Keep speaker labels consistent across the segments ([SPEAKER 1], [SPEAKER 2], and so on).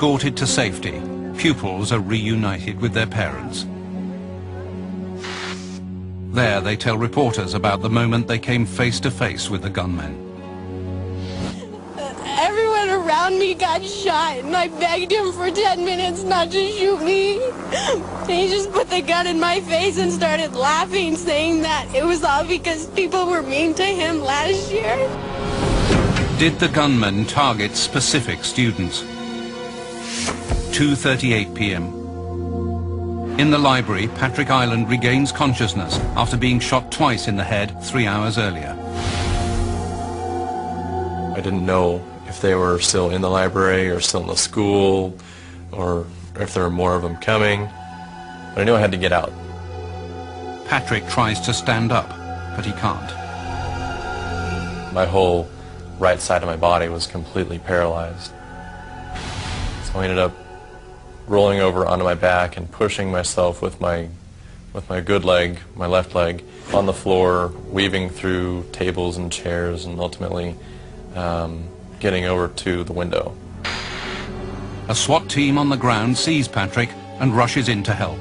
[SPEAKER 1] escorted to safety, pupils are reunited with their parents. There they tell reporters about the moment they came face to face with the gunmen.
[SPEAKER 2] Everyone around me got shot, and I begged him for 10 minutes not to shoot me. And he just put the gun in my face and started laughing, saying that it was all because people were mean to him last year.
[SPEAKER 1] Did the gunmen target specific students? 2:38 p.m. In the library, Patrick Ireland regains consciousness after being shot twice in the head 3 hours earlier.
[SPEAKER 3] I didn't know if they were still in the library or still in the school, or if there were more of them coming, but I knew I had to get out.
[SPEAKER 1] Patrick tries to stand up, but he can't.
[SPEAKER 3] My whole right side of my body was completely paralyzed. So I ended up rolling over onto my back and pushing myself with my good leg, my left leg, on the floor, weaving through tables and chairs, and ultimately getting over to the window.
[SPEAKER 1] A SWAT team on the ground sees Patrick and rushes in to help.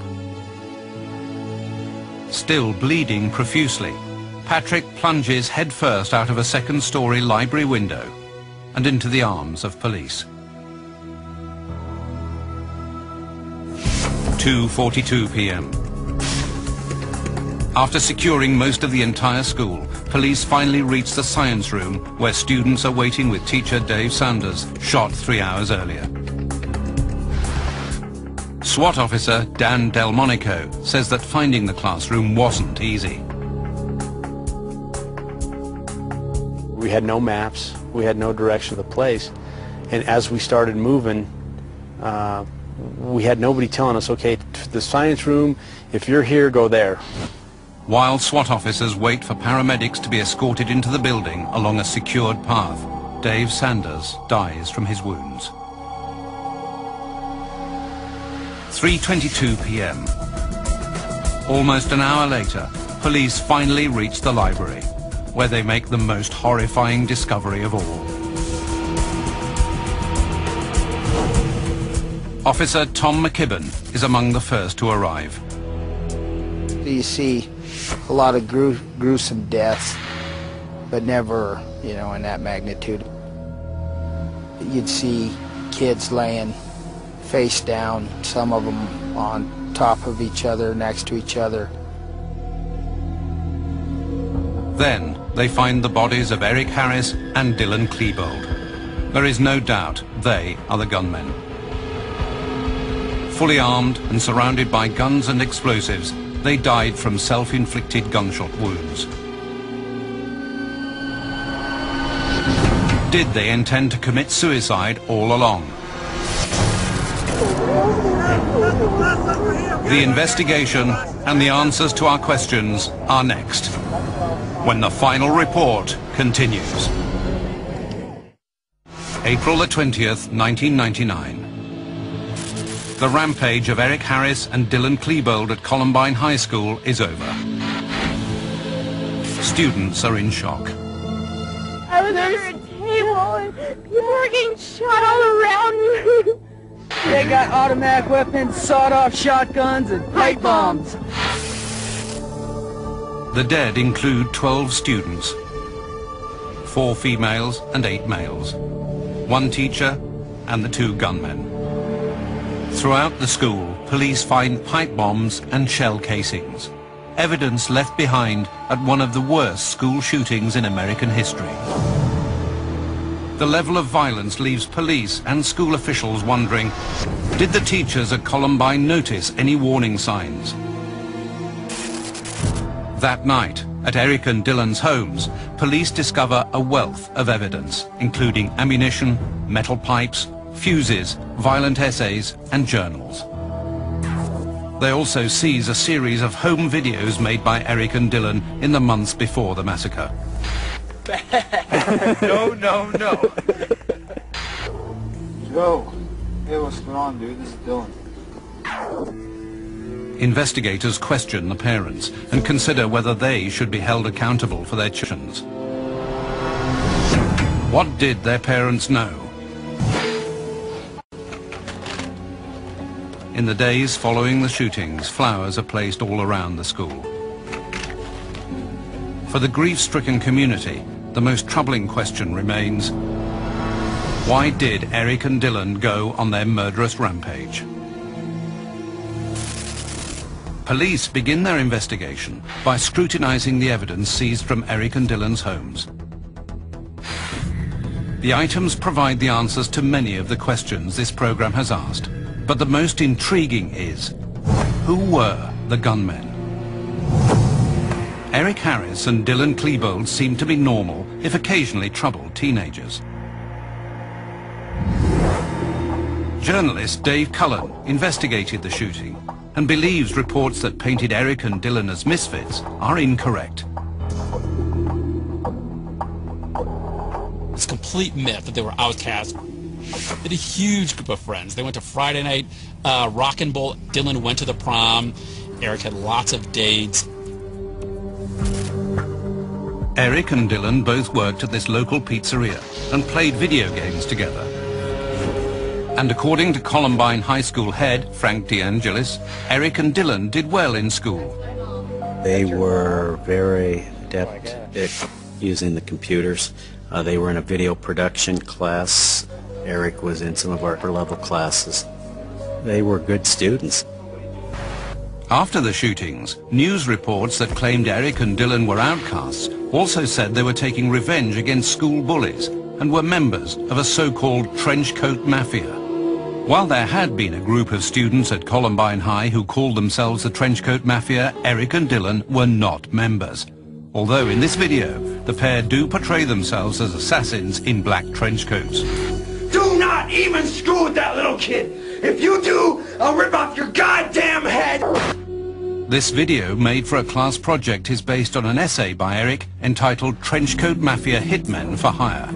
[SPEAKER 1] Still bleeding profusely, Patrick plunges headfirst out of a second-story library window and into the arms of police. 2:42 p.m. After securing most of the entire school, police finally reach the science room where students are waiting with teacher Dave Sanders, shot 3 hours earlier. SWAT officer Dan Delmonico says that finding the classroom wasn't easy.
[SPEAKER 4] We had no maps, we had no direction of the place, and as we started moving, we had nobody telling us, okay, to the science room, if you're here, go there.
[SPEAKER 1] While SWAT officers wait for paramedics to be escorted into the building along a secured path, Dave Sanders dies from his wounds. 3:22 p.m. Almost an hour later, police finally reach the library, where they make the most horrifying discovery of all. Officer Tom McKibben is among the first to arrive.
[SPEAKER 5] You see a lot of gruesome deaths, but never, in that magnitude. You'd see kids laying face down, some of them on top of each other, next to each other.
[SPEAKER 1] Then they find the bodies of Eric Harris and Dylan Klebold. There is no doubt they are the gunmen. Fully armed and surrounded by guns and explosives, they died from self-inflicted gunshot wounds. Did they intend to commit suicide all along? The investigation and the answers to our questions are next, when the final report continues. April the 20th, 1999. The rampage of Eric Harris and Dylan Klebold at Columbine High School is over. Students are in shock.
[SPEAKER 2] I was under a table and people were getting shot all around me.
[SPEAKER 6] They got automatic weapons, sawed-off shotguns, and pipe bombs.
[SPEAKER 1] The dead include 12 students, 4 females and 8 males, 1 teacher and the 2 gunmen. Throughout the school, police find pipe bombs and shell casings, evidence left behind at one of the worst school shootings in American history. The level of violence leaves police and school officials wondering, did the teachers at Columbine notice any warning signs? That night, at Eric and Dylan's homes, police discover a wealth of evidence, including ammunition, metal pipes, fuses, violent essays, and journals. They also seize a series of home videos made by Eric and Dylan in the months before the massacre.
[SPEAKER 6] No, no, no.
[SPEAKER 7] Yo, hey, what's going on, dude? This is Dylan.
[SPEAKER 1] Investigators question the parents and consider whether they should be held accountable for their actions. What did their parents know? In the days following the shootings, flowers are placed all around the school. For the grief-stricken community, the most troubling question remains, why did Eric and Dylan go on their murderous rampage? Police begin their investigation by scrutinizing the evidence seized from Eric and Dylan's homes. The items provide the answers to many of the questions this program has asked, but the most intriguing is, who were the gunmen? Eric Harris and Dylan Klebold seem to be normal, if occasionally troubled, teenagers. Journalist Dave Cullen investigated the shooting and believes reports that painted Eric and Dylan as misfits are incorrect.
[SPEAKER 8] It's a complete myth that they were outcasts. They had a huge group of friends. They went to Friday night rock and roll. Dylan went to the prom. Eric had lots of dates.
[SPEAKER 1] Eric and Dylan both worked at this local pizzeria and played video games together. And according to Columbine High School head Frank DeAngelis, Eric and Dylan did well in school.
[SPEAKER 9] They were very adept at using the computers. They were in a video production class. Eric was in some of our upper-level classes. They were good students.
[SPEAKER 1] After the shootings, news reports that claimed Eric and Dylan were outcasts also said they were taking revenge against school bullies and were members of a so-called trench coat mafia. While there had been a group of students at Columbine High who called themselves the Trench Coat Mafia, Eric and Dylan were not members. Although in this video, the pair do portray themselves as assassins in black trench coats.
[SPEAKER 10] Do not even screw with that little kid! If you do, I'll rip off your goddamn head!
[SPEAKER 1] This video, made for a class project, is based on an essay by Eric entitled Trenchcoat Mafia Hitmen for Hire.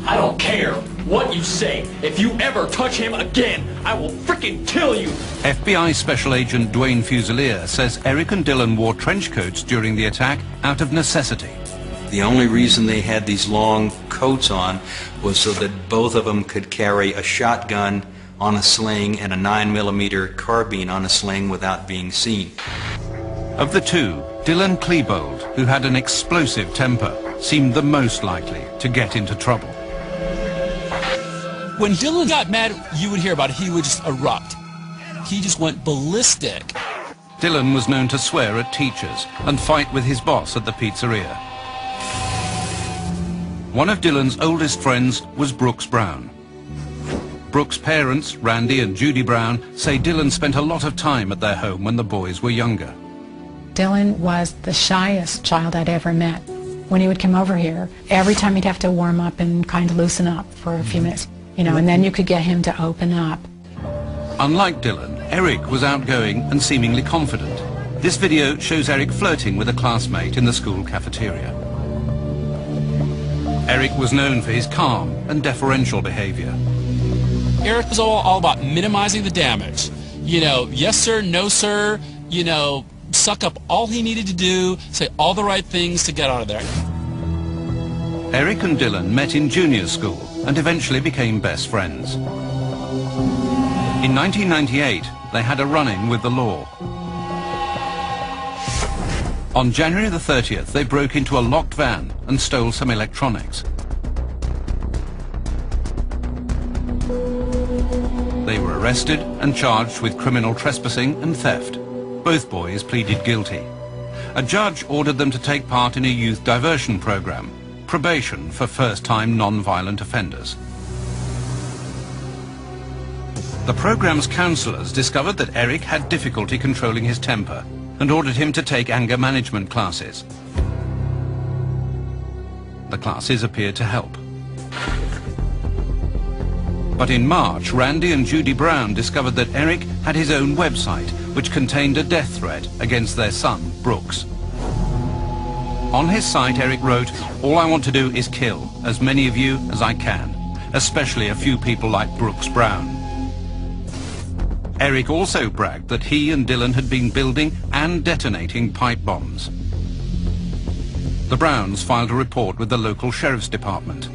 [SPEAKER 11] I don't care what you say. If you ever touch him again, I will frickin' kill you.
[SPEAKER 1] FBI Special Agent Dwayne Fusilier says Eric and Dylan wore trench coats during the attack out of necessity.
[SPEAKER 12] The only reason they had these long coats on was so that both of them could carry a shotgun on a sling and a 9mm carbine on a sling without being seen.
[SPEAKER 1] Of the two, Dylan Klebold, who had an explosive temper, seemed the most likely to get into trouble.
[SPEAKER 8] When Dylan got mad, you would hear about it. He would just erupt. He just went ballistic.
[SPEAKER 1] Dylan was known to swear at teachers and fight with his boss at the pizzeria. One of Dylan's oldest friends was Brooks Brown. Brooks' parents, Randy and Judy Brown, say Dylan spent a lot of time at their home when the boys were younger.
[SPEAKER 13] Dylan was the shyest child I'd ever met. When he would come over here, every time he'd have to warm up and kind of loosen up for a few minutes, you know, and then you could get him to open up.
[SPEAKER 1] Unlike Dylan, Eric was outgoing and seemingly confident. This video shows Eric flirting with a classmate in the school cafeteria. Eric was known for his calm and deferential behavior.
[SPEAKER 8] Eric was all about minimizing the damage. You know, yes sir, no sir, you know, suck up all he needed to do, say all the right things to get out of there.
[SPEAKER 1] Eric and Dylan met in junior school and eventually became best friends. In 1998, they had a run-in with the law. On January the 30th, they broke into a locked van and stole some electronics. They were arrested and charged with criminal trespassing and theft. Both boys pleaded guilty. A judge ordered them to take part in a youth diversion program, probation for first-time non-violent offenders. The program's counselors discovered that Eric had difficulty controlling his temper and ordered him to take anger management classes. The classes appeared to help. But in March, Randy and Judy Brown discovered that Eric had his own website, which contained a death threat against their son, Brooks. On his site, Eric wrote, "All I want to do is kill as many of you as I can, especially a few people like Brooks Brown." Eric also bragged that he and Dylan had been building and detonating pipe bombs. The Browns filed a report with the local sheriff's department.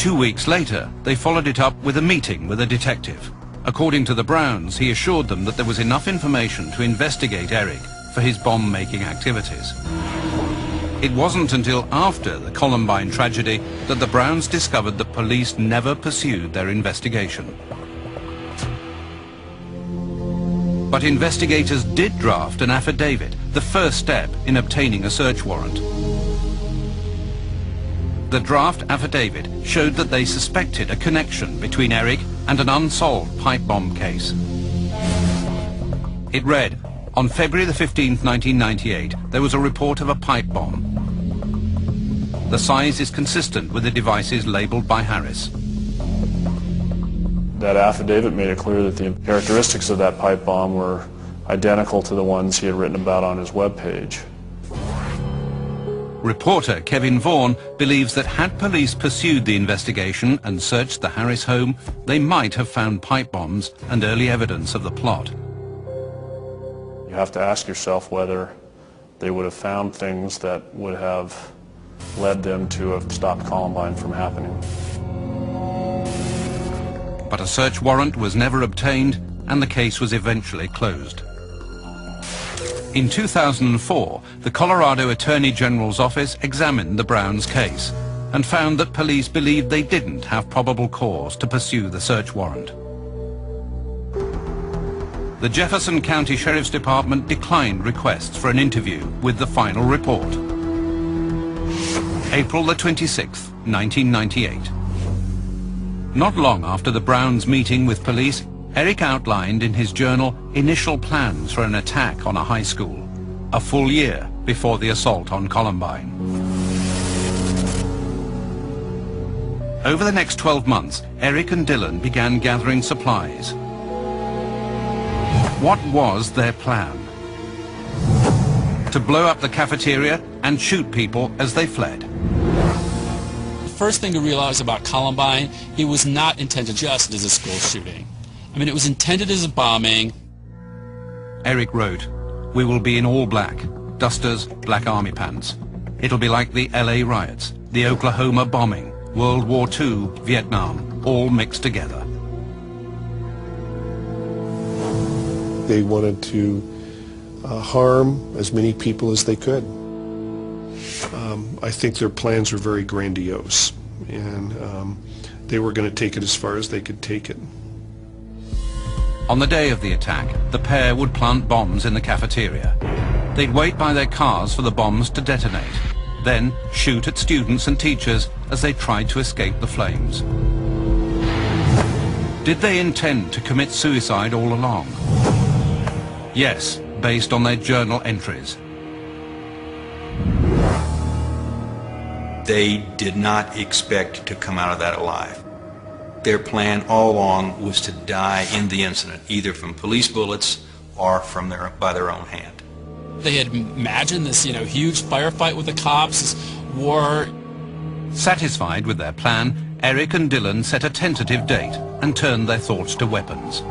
[SPEAKER 1] 2 weeks later, they followed it up with a meeting with a detective. According to the Browns, he assured them that there was enough information to investigate Eric for his bomb-making activities. It wasn't until after the Columbine tragedy that the Browns discovered that police never pursued their investigation. But investigators did draft an affidavit, the first step in obtaining a search warrant. The draft affidavit showed that they suspected a connection between Eric and an unsolved pipe bomb case. It read, on February the 15th, 1998, there was a report of a pipe bomb. The size is consistent with the devices labeled by Harris.
[SPEAKER 14] That affidavit made it clear that the characteristics of that pipe bomb were identical to the ones he had written about on his webpage.
[SPEAKER 1] Reporter Kevin Vaughan believes that had police pursued the investigation and searched the Harris home, they might have found pipe bombs and early evidence of the plot.
[SPEAKER 14] You have to ask yourself whether they would have found things that would have led them to have stopped Columbine from happening.
[SPEAKER 1] But a search warrant was never obtained and the case was eventually closed. In 2004, the Colorado Attorney General's office examined the Browns case and found that police believed they didn't have probable cause to pursue the search warrant. The Jefferson County Sheriff's Department declined requests for an interview with the final report. April the 26th, 1998. Not long after the Browns' meeting with police, Eric outlined in his journal initial plans for an attack on a high school, a full year before the assault on Columbine. Over the next 12 months, Eric and Dylan began gathering supplies. What was their plan? To blow up the cafeteria and shoot people as they fled.
[SPEAKER 8] The first thing to realize about Columbine, it was not intended just as a school shooting. I mean, it was intended as a bombing.
[SPEAKER 1] Eric wrote, "We will be in all black, dusters, black army pants. It'll be like the LA riots, the Oklahoma bombing, World War II, Vietnam, all mixed together."
[SPEAKER 15] They wanted to harm as many people as they could. I think their plans were very grandiose, and they were going to take it as far as they could take it.
[SPEAKER 1] On the day of the attack, the pair would plant bombs in the cafeteria. They'd wait by their cars for the bombs to detonate, then shoot at students and teachers as they tried to escape the flames. Did they intend to commit suicide all along? Yes, based on their journal entries.
[SPEAKER 12] They did not expect to come out of that alive. Their plan all along was to die in the incident, either from police bullets or from by their own hand.
[SPEAKER 8] They had imagined this, huge firefight with the cops, this war.
[SPEAKER 1] Satisfied with their plan, Eric and Dylan set a tentative date and turned their thoughts to weapons.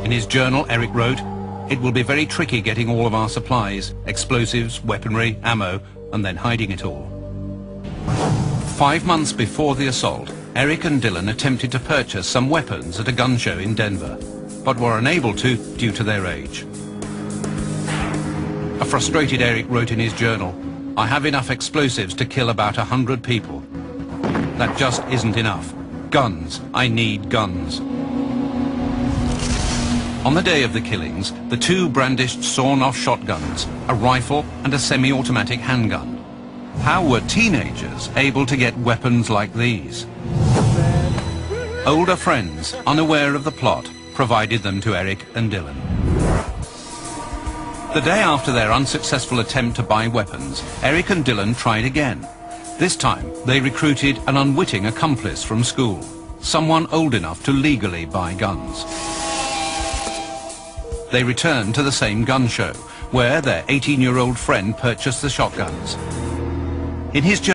[SPEAKER 1] In his journal, Eric wrote, "It will be very tricky getting all of our supplies, explosives, weaponry, ammo, and then hiding it all." 5 months before the assault, Eric and Dylan attempted to purchase some weapons at a gun show in Denver, but were unable to due to their age. A frustrated Eric wrote in his journal, "I have enough explosives to kill about 100 people. That just isn't enough. Guns. I need guns." On the day of the killings, the two brandished sawn-off shotguns, a rifle and a semi-automatic handgun. How were teenagers able to get weapons like these? Older friends, unaware of the plot, provided them to Eric and Dylan. The day after their unsuccessful attempt to buy weapons, Eric and Dylan tried again. This time, they recruited an unwitting accomplice from school, someone old enough to legally buy guns. They returned to the same gun show, where their 18-year-old friend purchased the shotguns. In his